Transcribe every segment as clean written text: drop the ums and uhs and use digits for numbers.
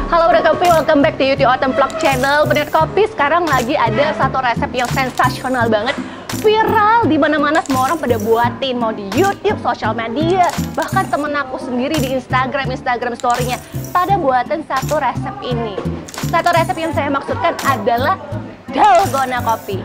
Halo Penikmat Kopi, welcome back to YouTube Autumn Vlog Channel. Penikmat Kopi, sekarang lagi ada satu resep yang sensasional banget, viral di mana-mana, semua orang pada buatin, mau di YouTube, sosial media, bahkan temen aku sendiri di Instagram story-nya pada buatin satu resep ini. Satu resep yang saya maksudkan adalah dalgona kopi.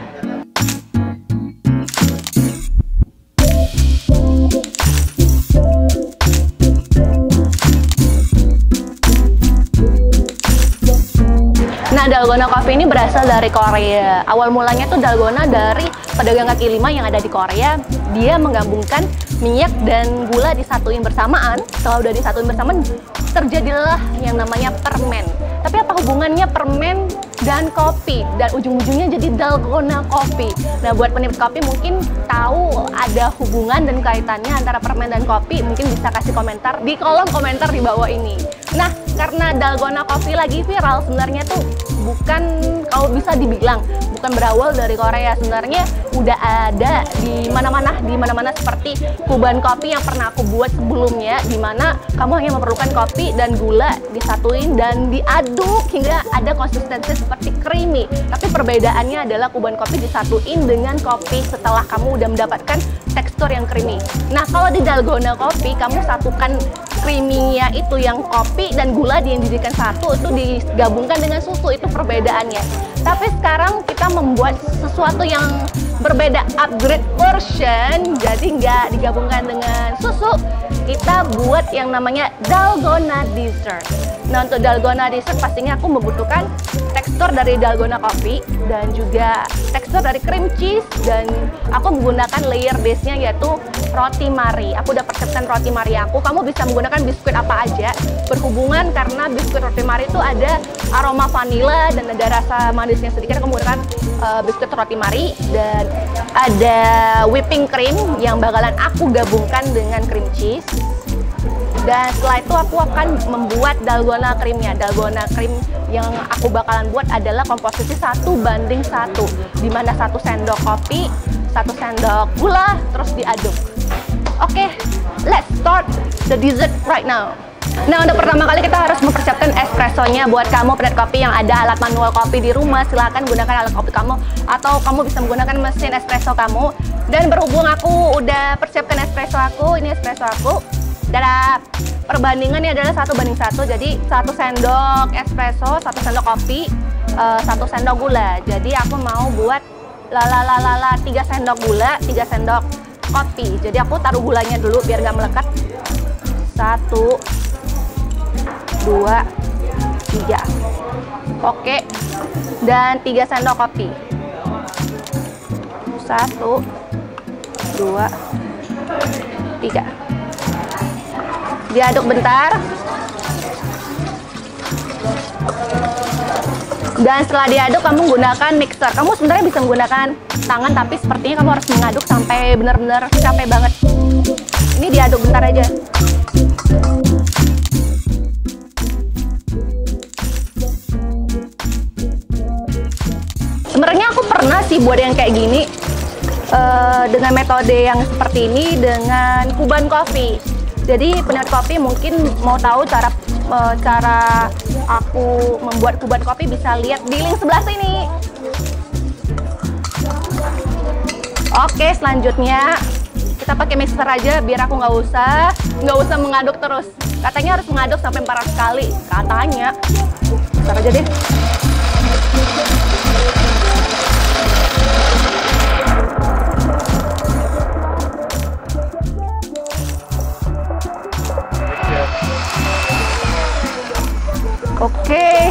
Nah, dalgona coffee ini berasal dari Korea. Awal mulanya tuh dalgona dari pedagang kaki lima yang ada di Korea. Dia menggabungkan minyak dan gula disatuin bersamaan. Setelah udah disatuin bersamaan, terjadilah yang namanya permen. Tapi apa hubungannya permen dan kopi? Dan ujung-ujungnya jadi dalgona kopi. Nah, buat penikmat kopi mungkin tahu ada hubungan dan kaitannya antara permen dan kopi. Mungkin bisa kasih komentar di kolom komentar di bawah ini. Nah, karena dalgona kopi lagi viral, sebenarnya tuh bukan, kalau bisa dibilang bukan berawal dari Korea. Sebenarnya udah ada di mana-mana seperti kuban kopi yang pernah aku buat sebelumnya, di mana kamu hanya memerlukan kopi dan gula disatuin dan diaduk hingga ada konsistensi seperti creamy. Tapi perbedaannya adalah kuban kopi disatuin dengan kopi setelah kamu udah mendapatkan tekstur yang creamy. Nah, kalau di dalgona kopi kamu satukan creamy-nya itu yang kopi dan gula yang dijadikan satu, itu digabungkan dengan susu, itu perbedaannya. Tapi sekarang kita membuat sesuatu yang berbeda, upgrade version, jadi nggak digabungkan dengan susu, kita buat yang namanya dalgona dessert. Nah, untuk dalgona dessert pastinya aku membutuhkan tekstur dari dalgona kopi dan juga tekstur dari cream cheese, dan aku menggunakan layer base-nya yaitu roti mari. Aku udah persiapkan roti mari aku. Kamu bisa menggunakan biskuit apa aja, berhubungan karena biskuit roti mari itu ada aroma vanilla dan ada rasa manisnya sedikit. Aku menggunakan biskuit roti mari dan ada whipping cream yang bakalan aku gabungkan dengan cream cheese. Dan setelah itu aku akan membuat dalgona creamnya. Dalgona cream yang aku bakalan buat adalah komposisi 1:1, di mana 1 sendok kopi, 1 sendok gula, terus diaduk. Oke, let's start the dessert right now. Nah, untuk pertama kali kita harus mempersiapkan espressonya. Buat kamu penikmat kopi yang ada alat manual kopi di rumah, silahkan gunakan alat kopi kamu, atau kamu bisa menggunakan mesin espresso kamu. Dan berhubung aku udah persiapkan espresso aku, ini espresso aku. Dan perbandingannya adalah 1:1, jadi 1 sendok espresso, 1 sendok kopi, 1 sendok gula. Jadi aku mau buat 3 sendok gula, 3 sendok kopi. Jadi aku taruh gulanya dulu biar nggak melekat. 1, 2, 3. Oke. Dan 3 sendok kopi. 1, 2, 3. Diaduk bentar. Dan setelah diaduk kamu gunakan mixer. Kamu sebenarnya bisa menggunakan tangan, tapi sepertinya kamu harus mengaduk sampai benar-benar capek banget. Ini diaduk bentar aja. Sebenarnya aku pernah sih buat yang kayak gini dengan metode yang seperti ini dengan kuban kopi. Jadi penikmat kopi mungkin mau tahu cara aku membuat kuban kopi, bisa lihat di link sebelah sini. Oke, selanjutnya kita pakai mixer aja biar aku nggak usah mengaduk terus. Katanya harus mengaduk sampai 400 kali. Katanya. Mixer aja deh. Oke,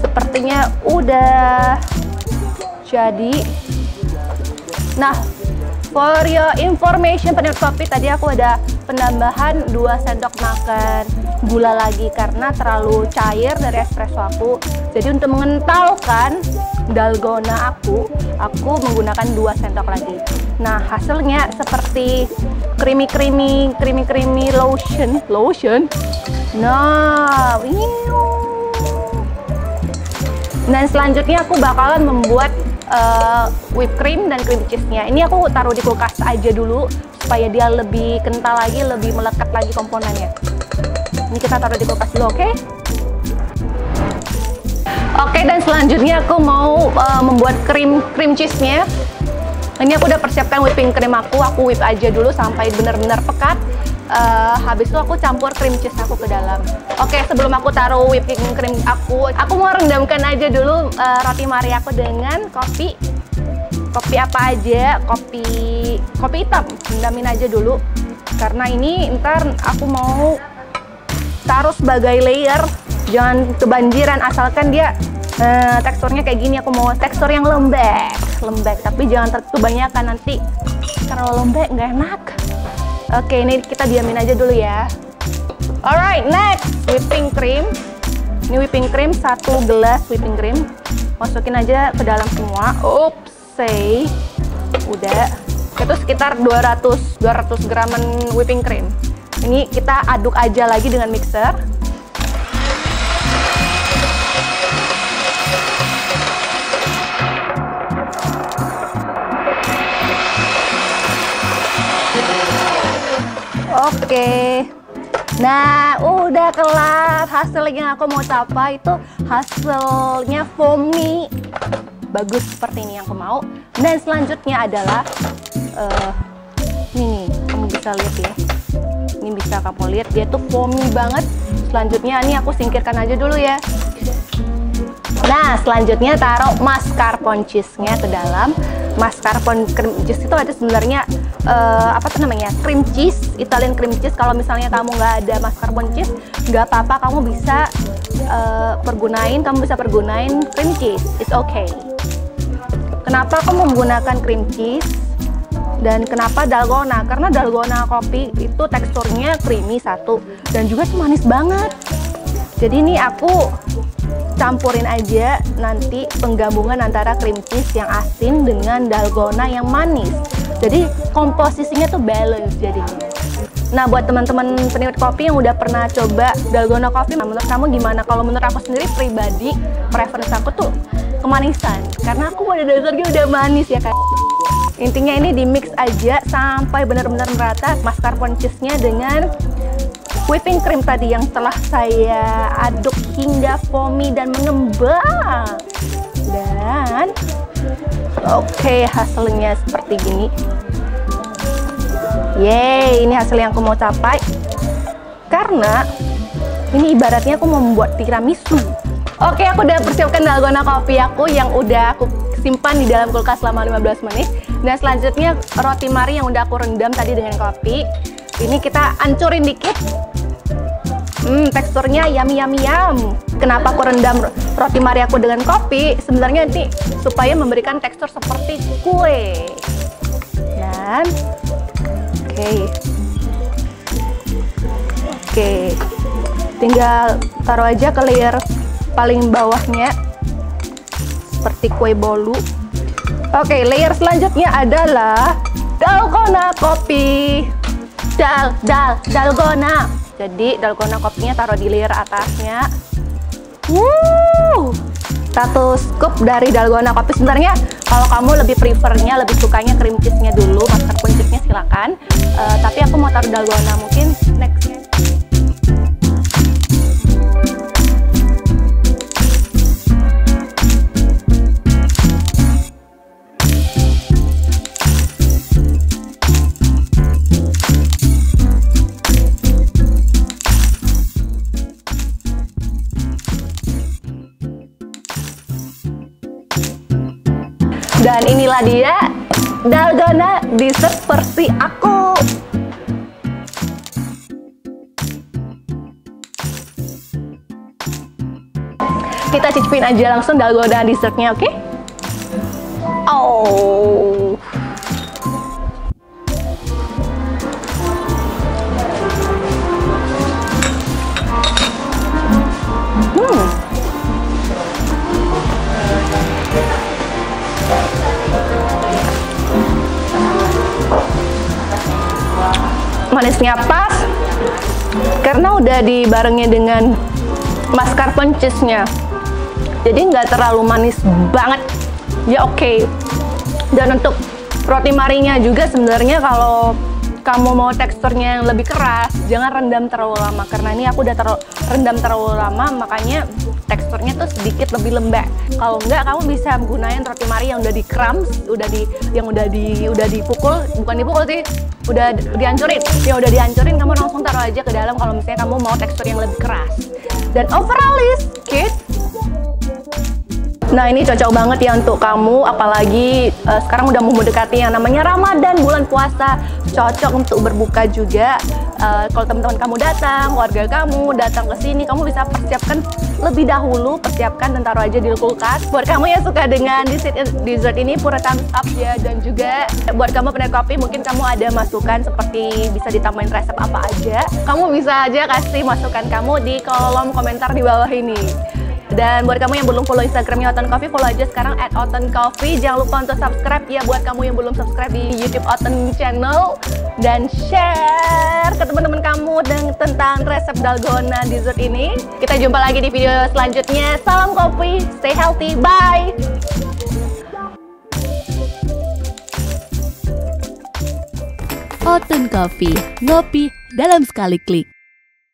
sepertinya udah jadi. Nah, for your information penikmat kopi, tadi aku ada penambahan 2 sendok makan gula lagi karena terlalu cair dari espresso aku. Jadi untuk mengentalkan dalgona aku menggunakan 2 sendok lagi. Nah, hasilnya seperti creamy lotion. Nah, dan selanjutnya aku bakalan membuat whipped cream dan cream cheese-nya. Ini aku taruh di kulkas aja dulu supaya dia lebih kental lagi, lebih melekat lagi komponennya. Ini kita taruh di kulkas dulu, oke? Selanjutnya aku mau membuat cream cheese-nya. Ini aku udah persiapkan whipping cream aku whip aja dulu sampai benar-benar pekat. Habis itu aku campur cream cheese aku ke dalam. Oke, sebelum aku taruh whipping cream aku mau rendamkan aja dulu roti mari aku dengan kopi. Kopi apa aja? Kopi hitam. Rendamin aja dulu. Karena ini ntar aku mau taruh sebagai layer. Jangan kebanjiran, asalkan dia teksturnya kayak gini. Aku mau tekstur yang lembek, tapi jangan kebanyakan, nanti kalau lembek nggak enak. Oke, ini kita diamin aja dulu ya. Alright, next whipping cream. Ini whipping cream, 1 gelas whipping cream. Masukin aja ke dalam semua. Oopsie, udah. Itu sekitar 200 graman whipping cream. Ini kita aduk aja lagi dengan mixer. Oke, nah udah kelar. Hasil yang aku mau capai itu hasilnya foamy, bagus seperti ini yang aku mau. Dan selanjutnya adalah ini nih, kamu bisa lihat ya. Ini bisa kamu lihat, dia tuh foamy banget. Selanjutnya ini aku singkirkan aja dulu ya. Nah, selanjutnya taruh mascarpone cheese-nya ke dalam. Mascarpone cream cheese itu ada sebenarnya apa tuh namanya, cream cheese, Italian cream cheese. Kalau misalnya kamu nggak ada mascarpone cheese, nggak apa-apa, kamu bisa pergunain cream cheese, it's okay. Kenapa aku menggunakan cream cheese dan kenapa dalgona? Karena dalgona kopi itu teksturnya creamy satu, dan juga tuh manis banget. Jadi ini aku campurin aja nanti penggabungan antara cream cheese yang asin dengan dalgona yang manis. Jadi komposisinya tuh balance jadinya. Nah, buat teman-teman penikmat kopi yang udah pernah coba dalgona kopi, menurut kamu gimana? Kalau menurut aku sendiri pribadi, preference aku tuh kemanisan. Karena aku pada dasarnya udah manis ya kan. Intinya ini di mix aja sampai benar-benar merata mascarpone cheese-nya dengan whipping cream tadi yang telah saya aduk hingga foamy dan mengembang. Dan oke, hasilnya seperti gini. Yeay, ini hasil yang aku mau capai. Karena ini ibaratnya aku mau membuat tiramisu. Oke, aku udah persiapkan dalgona kopi aku yang udah aku simpan di dalam kulkas selama 15 menit. Dan selanjutnya roti mari yang udah aku rendam tadi dengan kopi. Ini kita hancurin dikit. Teksturnya yummy. Kenapa aku rendam roti mari aku dengan kopi? Sebenarnya nanti supaya memberikan tekstur seperti kue. Dan oke, tinggal taruh aja ke layer paling bawahnya seperti kue bolu. Oke, layer selanjutnya adalah dalgona kopi. Dalgona. Jadi dalgona kopinya taruh di layer atasnya. 1 scoop dari dalgona kopi. Sebenarnya kalau kamu lebih prefernya, lebih sukanya cream cheese-nya dulu, mascarpone cheese-nya silakan. Tapi aku mau taruh dalgona mungkin next-nya. Dan inilah dia dalgona dessert versi aku. Kita cicipin aja langsung dalgona dessertnya, oke? Oh. Manisnya pas karena udah dibarengnya dengan mascarpone cheese-nya, jadi nggak terlalu manis banget ya, oke. Dan untuk roti marinya juga sebenarnya kalau kamu mau teksturnya yang lebih keras, jangan rendam terlalu lama, karena ini aku udah rendam terlalu lama, makanya teksturnya tuh sedikit lebih lembek. Kalau enggak, kamu bisa menggunakan roti Marie yang udah di crumbs, yang udah dipukul, bukan dipukul sih, udah dihancurin. Ya udah dihancurin, kamu langsung taruh aja ke dalam kalau misalnya kamu mau tekstur yang lebih keras. Dan overall is cute. Nah, ini cocok banget ya untuk kamu, apalagi sekarang udah mau mendekati yang namanya Ramadan, bulan puasa. Cocok untuk berbuka juga. Kalau teman-teman kamu datang, keluarga kamu datang ke sini, kamu bisa persiapkan lebih dahulu, persiapkan dan taruh aja di kulkas. Buat kamu yang suka dengan dessert ini, pura thumbs up ya. Dan juga buat kamu penikmat kopi, mungkin kamu ada masukan seperti bisa ditambahin resep apa aja. Kamu bisa aja kasih masukan kamu di kolom komentar di bawah ini. Dan buat kamu yang belum follow Instagramnya Oten Coffee, follow aja sekarang @otencoffee. Jangan lupa untuk subscribe ya buat kamu yang belum subscribe di YouTube Oten Channel. Dan share ke teman-teman kamu tentang resep dalgona dessert ini. Kita jumpa lagi di video selanjutnya. Salam kopi, stay healthy, bye! Oten Coffee, ngopi dalam sekali klik.